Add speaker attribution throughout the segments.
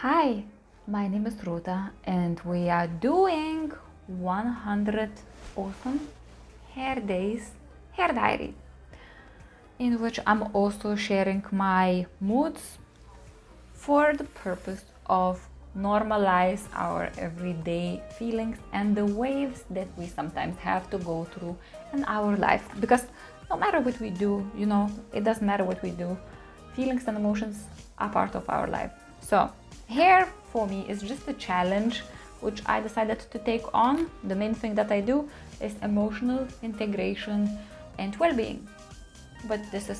Speaker 1: Hi, my name is Ruta and we are doing 100 awesome hair days hair diary, in which I'm also sharing my moods for the purpose of normalize our everyday feelings and the waves that we sometimes have to go through in our life, because no matter what we do, it doesn't matter what we do, feelings and emotions are part of our life. So hair for me is just a challenge which I decided to take on. The main thing that I do is emotional integration and well-being, but this is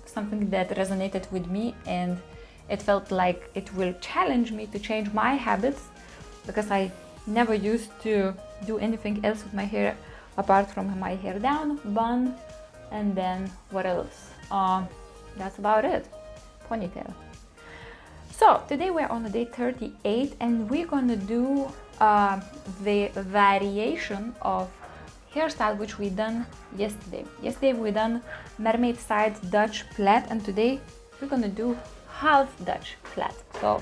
Speaker 1: something that resonated with me, and it felt like it will challenge me to change my habits, because I never used to do anything else with my hair apart from my hair down, bun, and then what else? That's about it. Ponytail. So today we're on day 38 and we're gonna do the variation of hairstyle which we done yesterday. Yesterday we done mermaid side Dutch Plait, and today we're gonna do half Dutch Plait. So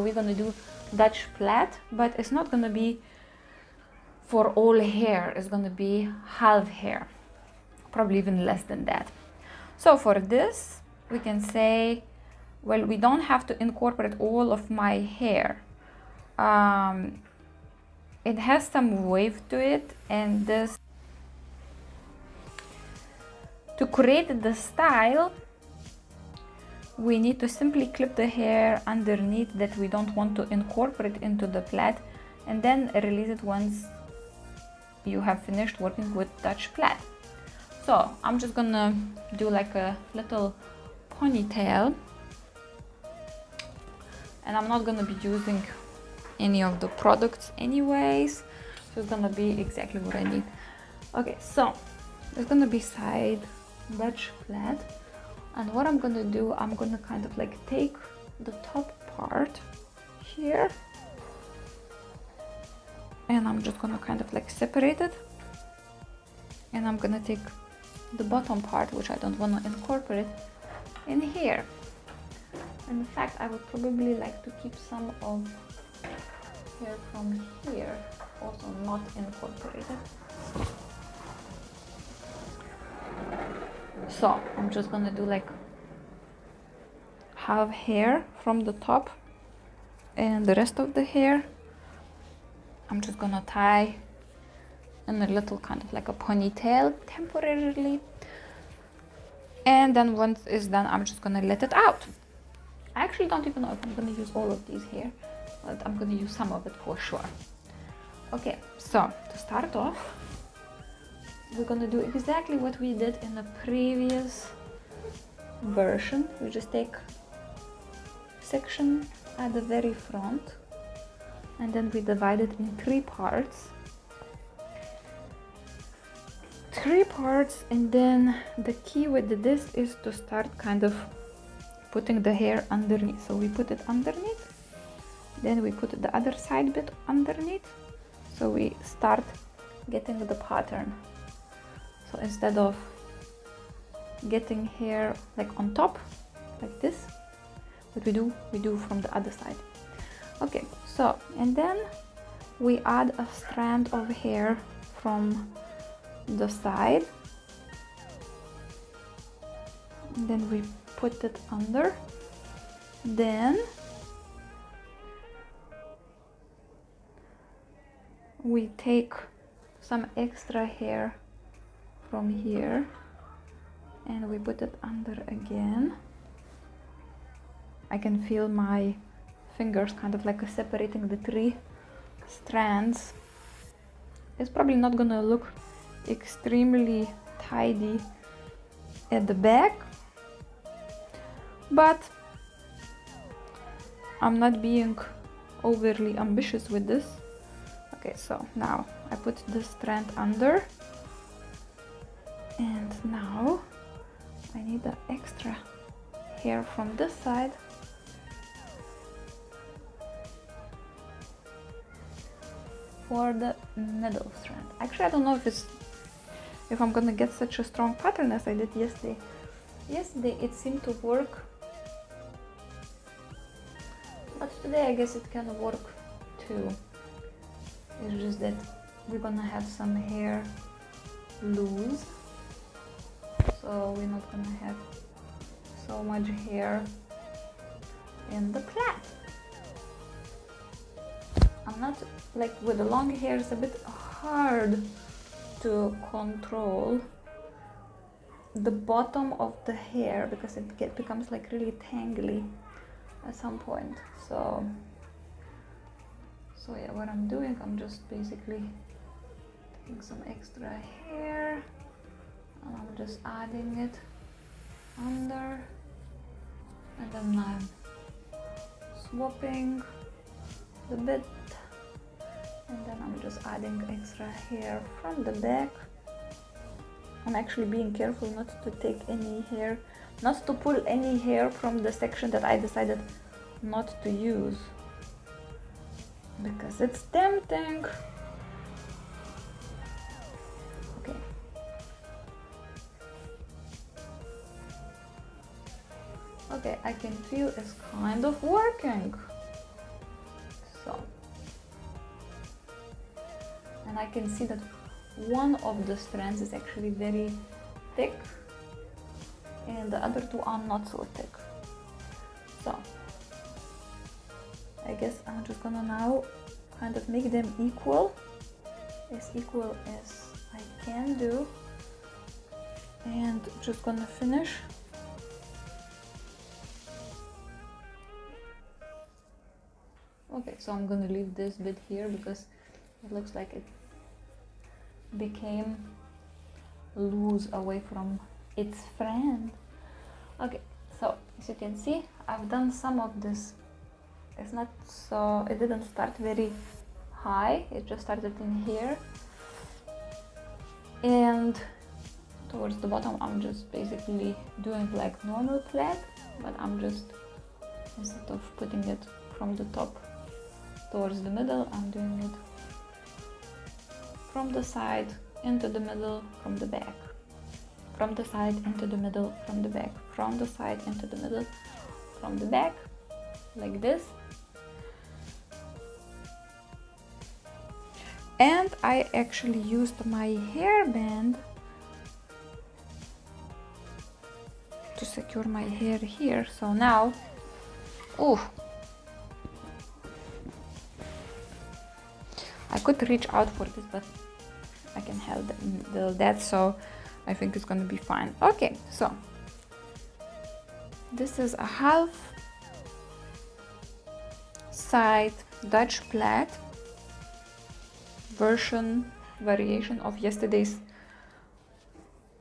Speaker 1: we're gonna do Dutch Plait, but it's not gonna be for all hair, it's gonna be half hair, probably even less than that. So for this we can say, well, we don't have to incorporate all of my hair. It has some wave to it, and this, to create the style, we need to simply clip the hair underneath that we don't want to incorporate into the plait, and then release it once you have finished working with Dutch Plait. So I'm just gonna do like a little ponytail, and I'm not gonna be using any of the products anyways, so it's gonna be exactly what I need. Okay, so it's gonna be side Dutch Plait, and what I'm gonna do, I'm gonna kind of like take the top part here, and I'm just gonna kind of like separate it, and I'm gonna take the bottom part, which I don't want to incorporate, in here. In fact, I would probably like to keep some of hair from here also not incorporated. So I'm just gonna do like half hair from the top, and the rest of the hair I'm just gonna tie in a little kind of like a ponytail temporarily, and then once it's done I'm just gonna let it out. I actually don't even know if I'm gonna use all of these here, but I'm gonna use some of it for sure. Okay, so to start off, we're gonna do exactly what we did in the previous version. We just take section at the very front, and then we divide it in three parts, and then the key with this is to start kind of putting the hair underneath. So we put it underneath, then we put the other side bit underneath, so we start getting the pattern. So instead of getting hair like on top like this, what we do from the other side. Okay, so and then we add a strand of hair from the side, and then we put it under, then we take some extra hair from here and we put it under again. I can feel my fingers kind of like separating the three strands. It's probably not gonna look extremely tidy at the back, but I'm not being overly ambitious with this. Okay, so now I put this strand under, and now I need the extra hair from this side, for the middle strand. Actually, I don't know if I'm gonna get such a strong pattern as I did yesterday. Yesterday it seemed to work today I guess it can work too. It's just that we're gonna have some hair loose, so we're not gonna have so much hair in the plait. I'm not like with the long hair, it's a bit hard to control the bottom of the hair because it becomes like really tangly at some point. So yeah, what I'm doing, I'm just basically taking some extra hair and I'm just adding it under, and then I'm swapping the bit, and then I'm just adding extra hair from the back. I'm actually being careful not to take any hair, not to pull any hair from the section that I decided not to use, because it's tempting. Okay. Okay, I can feel it's kind of working. So, and I can see that one of the strands is actually very thick and the other two are not so thick. So I guess I'm just gonna now kind of make them equal as I can do, and just gonna finish okay. So I'm gonna leave this bit here because it looks like it became loose away from its friend. Okay, so as you can see, I've done some of this. It's not so, it didn't start very high, it just started in here, and towards the bottom I'm just basically doing like normal plait, but I'm just, instead of putting it from the top towards the middle, I'm doing it from the side into the middle, from the back, from the side into the middle, from the back, from the side into the middle, from the back, like this. And I actually used my hairband to secure my hair here. So now, oh, I could reach out for this, but I can handle that, so I think it's gonna be fine. Okay, so this is a half side Dutch Plait variation of yesterday's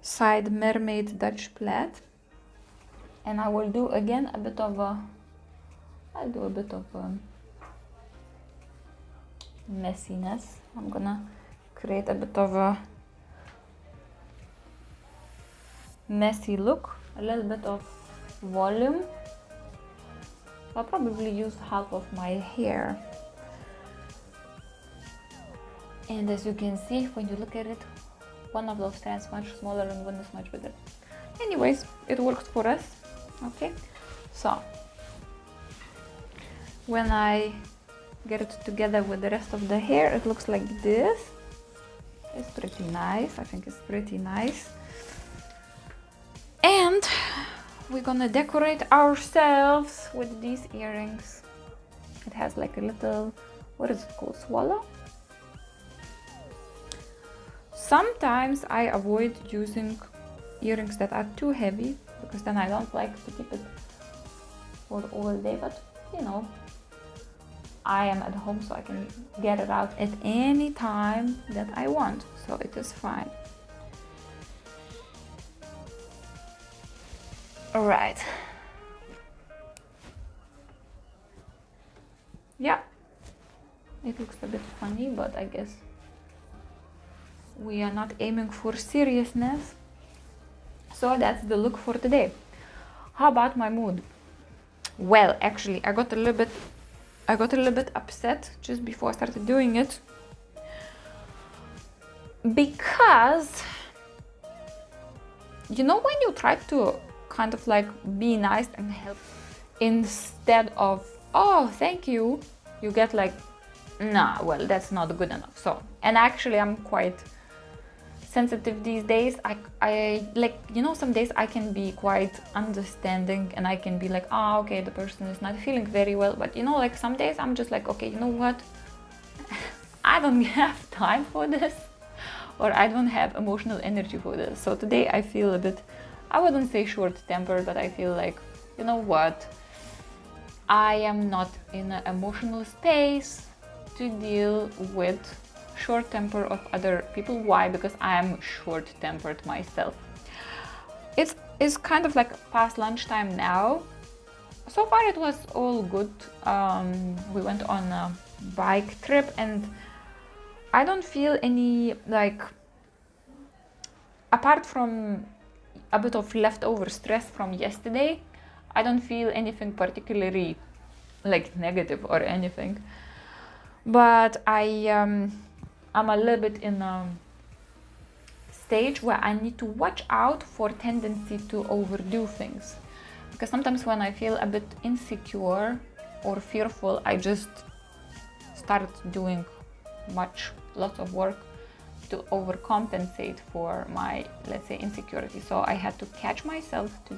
Speaker 1: side mermaid Dutch Plait, and I will do again a bit of a messiness. I'm gonna create a bit of a messy look, a little bit of volume. I'll probably use half of my hair. And as you can see, when you look at it, one of those strands much smaller and one is much bigger. Anyways, it works for us. Okay, so when I get it together with the rest of the hair, it looks like this. It's pretty nice. I think it's pretty nice. And we're gonna decorate ourselves with these earrings. It has like a little, what is it called, swallow? Sometimes I avoid using earrings that are too heavy because then I don't like to keep it for all day, but you know, I am at home, so I can get it out at any time that I want, so it is fine. All right. Yeah, it looks a bit funny, but I guess we are not aiming for seriousness. So that's the look for today. How about my mood? Well, actually, I got a little bit upset just before I started doing it, because you know, when you try to kind of like be nice and help instead of oh, thank you, you get like, nah, well, that's not good enough. So, and actually I'm quite sensitive these days. I like, you know, some days I can be quite understanding and I can be like, oh, okay, the person is not feeling very well. But you know, like some days I'm just like, okay, you know what? I don't have time for this, or I don't have emotional energy for this. So today I feel a bit, I wouldn't say short-tempered, but I feel like, you know what? I am not in an emotional space to deal with short temper of other people. Why? Because I am short-tempered myself. It's kind of like past lunchtime now. So far it was all good. We went on a bike trip and I don't feel any, like, apart from a bit of leftover stress from yesterday, I don't feel anything particularly like negative or anything. But I'm a little bit in a stage where I need to watch out for tendency to overdo things. Because sometimes when I feel a bit insecure or fearful, I just start doing lots of work to overcompensate for my, let's say, insecurity. So I had to catch myself to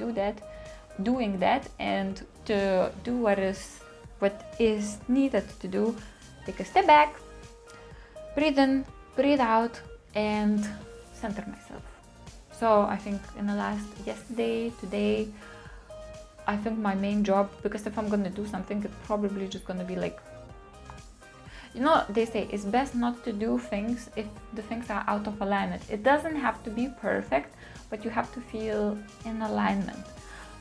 Speaker 1: doing that and to do what is needed to do. Take a step back, breathe in, breathe out, and center myself. So I think in the yesterday, today, I think my main job, because if I'm gonna do something, it's probably just gonna be like, you know, they say it's best not to do things if the things are out of alignment. It doesn't have to be perfect, but you have to feel in alignment.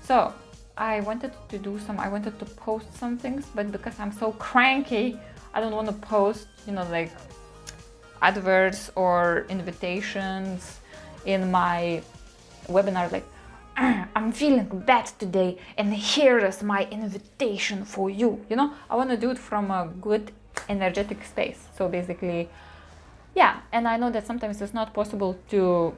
Speaker 1: So I wanted to post some things, but because I'm so cranky, I don't want to post, you know, like adverts or invitations in my webinar, like, I'm feeling bad today and here is my invitation for you. You know, I want to do it from a good energetic space. So basically, yeah, and I know that sometimes it's not possible to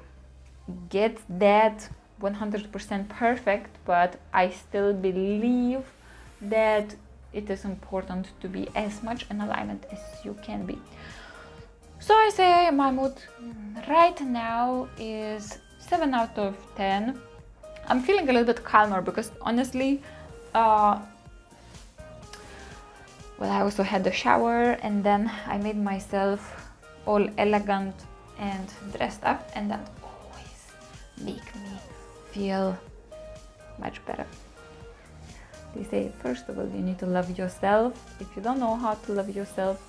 Speaker 1: get that 100% perfect, but I still believe that it is important to be as much in alignment as you can be. So I say my mood right now is 7 out of 10. I'm feeling a little bit calmer because honestly, well, I also had a shower and then I made myself all elegant and dressed up, and that always makes me feel much better. They say, first of all, you need to love yourself. If you don't know how to love yourself,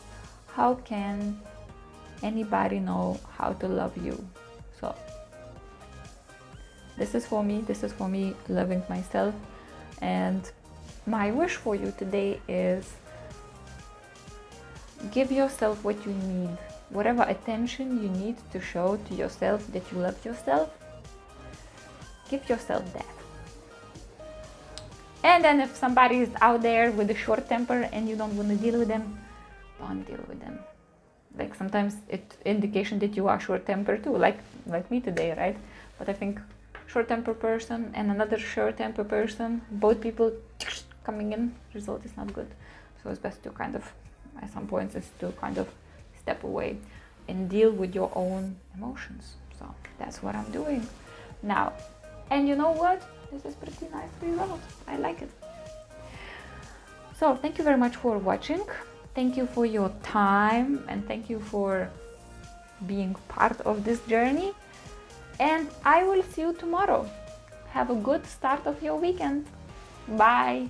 Speaker 1: how can anybody know how to love you? So this is for me loving myself. And my wish for you today is give yourself what you need, whatever attention you need to show to yourself that you love yourself. Give yourself that. And then if somebody is out there with a short temper and you don't want to deal with them, don't deal with them. Like sometimes it's indication that you are short tempered too, like me today, right? But I think short temper person and another short temper person, both people coming in, result is not good. So it's best to kind of, at some points, is to kind of step away and deal with your own emotions. So that's what I'm doing now. And you know what? This is pretty nice result. I like it. So thank you very much for watching. Thank you for your time and thank you for being part of this journey. And I will see you tomorrow. Have a good start of your weekend. Bye.